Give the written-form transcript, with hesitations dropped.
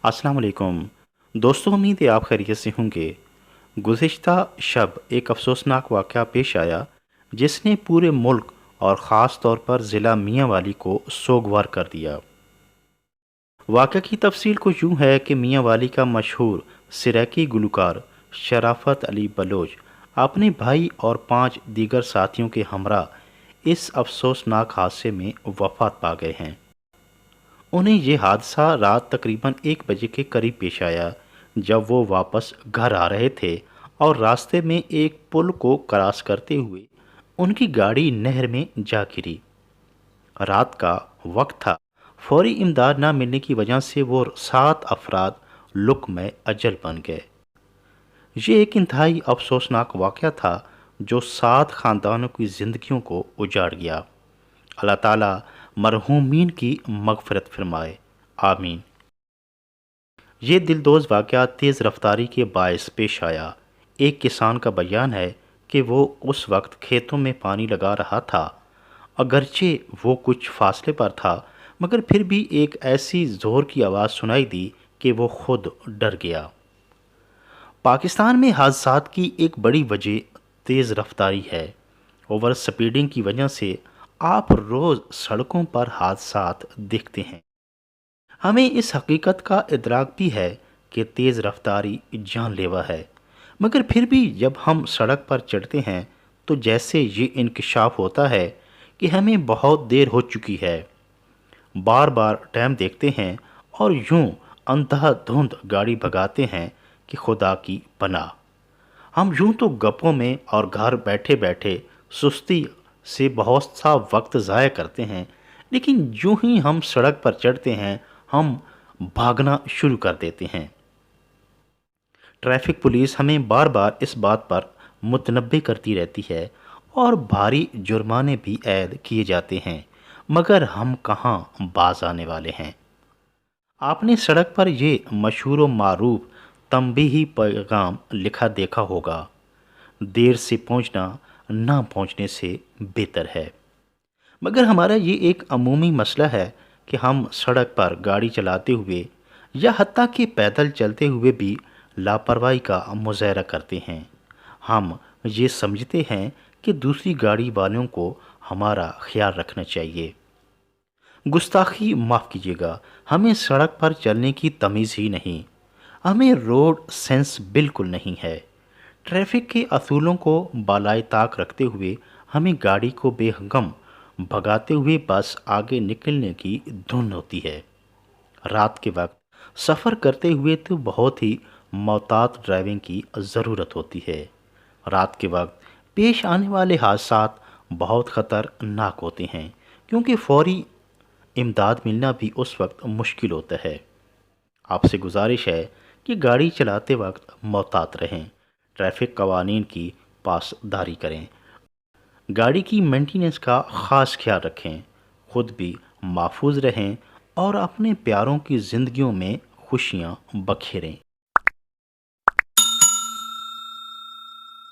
अस्सलाम वालेकुम दोस्तों, उम्मीद है आप खैरियत से होंगे। गुज़िश्ता शब एक अफसोसनाक वाक़या पेश आया जिसने पूरे मुल्क और ख़ास तौर पर ज़िला मियांवाली को सोगवार कर दिया। वाक़या की तफसील कुछ यूँ है कि मियांवाली का मशहूर सिरैकी गुलकार शराफत अली बलोच अपने भाई और 5 दीगर साथियों के हमरा इस अफसोसनाक हादसे में वफ़ात पा गए हैं। उन्हें ये हादसा रात तकरीबन 1 बजे के करीब पेश आया, जब वो वापस घर आ रहे थे और रास्ते में एक पुल को क्रॉस करते हुए उनकी गाड़ी नहर में जा गिरी। रात का वक्त था। फौरी इमदाद न मिलने की वजह से वो 7 अफराद लुक़्म अजल बन गए। ये एक इंतहाई अफसोसनाक वाक़या था जो 7 ख़ानदानों की ज़िंदगियों को उजाड़ गया। अल्लाह ताला मरहूमीन की मग़फ़िरत फ़रमाए, आमीन। ये दिलदोज़ वाक़या तेज़ रफ्तारी के बायस पेश आया। एक किसान का बयान है कि वो उस वक्त खेतों में पानी लगा रहा था। अगरचे वो कुछ फासले पर था, मगर फिर भी एक ऐसी ज़ोर की आवाज़ सुनाई दी कि वो खुद डर गया। पाकिस्तान में हादसात की एक बड़ी वजह तेज़ रफ्तारी है। ओवर स्पीडिंग की वजह से आप रोज़ सड़कों पर हादसात देखते हैं। हमें इस हकीकत का इदराक भी है कि तेज़ रफ्तारी जानलेवा है, मगर फिर भी जब हम सड़क पर चढ़ते हैं तो जैसे ये इंकशाफ होता है कि हमें बहुत देर हो चुकी है। बार बार टाइम देखते हैं और यूं अंधाधुंध गाड़ी भगाते हैं कि खुदा की पनाह। हम यूं तो गप्पों में और घर बैठे बैठे सुस्ती से बहुत सा वक्त ज़ाया करते हैं, लेकिन यूं ही हम सड़क पर चढ़ते हैं हम भागना शुरू कर देते हैं। ट्रैफिक पुलिस हमें बार बार इस बात पर मुतनब्बे करती रहती है और भारी जुर्माने भी ऐद किए जाते हैं, मगर हम कहाँ बाज आने वाले हैं। आपने सड़क पर ये मशहूर व मारूफ तंबीही पैगाम लिखा देखा होगा, देर से पहुंचना ना पहुंचने से बेहतर है। मगर हमारा ये एक अमूमी मसला है कि हम सड़क पर गाड़ी चलाते हुए या हत्ता कि पैदल चलते हुए भी लापरवाही का मुजाहरा करते हैं। हम ये समझते हैं कि दूसरी गाड़ी वालों को हमारा ख्याल रखना चाहिए। गुस्ताखी माफ़ कीजिएगा, हमें सड़क पर चलने की तमीज़ ही नहीं, हमें रोड सेंस बिल्कुल नहीं है। ट्रैफिक के असूलों को बालाए ताक रखते हुए हमें गाड़ी को बेहगम भगाते हुए बस आगे निकलने की धुन होती है। रात के वक्त सफ़र करते हुए तो बहुत ही मोहतात ड्राइविंग की ज़रूरत होती है। रात के वक्त पेश आने वाले हादसात बहुत ख़तरनाक होते हैं, क्योंकि फौरी इमदाद मिलना भी उस वक्त मुश्किल होता है। आपसे गुजारिश है कि गाड़ी चलाते वक्त मोहतात रहें, ट्रैफिक कवानीन की पासदारी करें, गाड़ी की मेंटेनेंस का ख़ास ख्याल रखें, खुद भी महफूज रहें और अपने प्यारों की ज़िंदगियों में खुशियाँ बखेरें।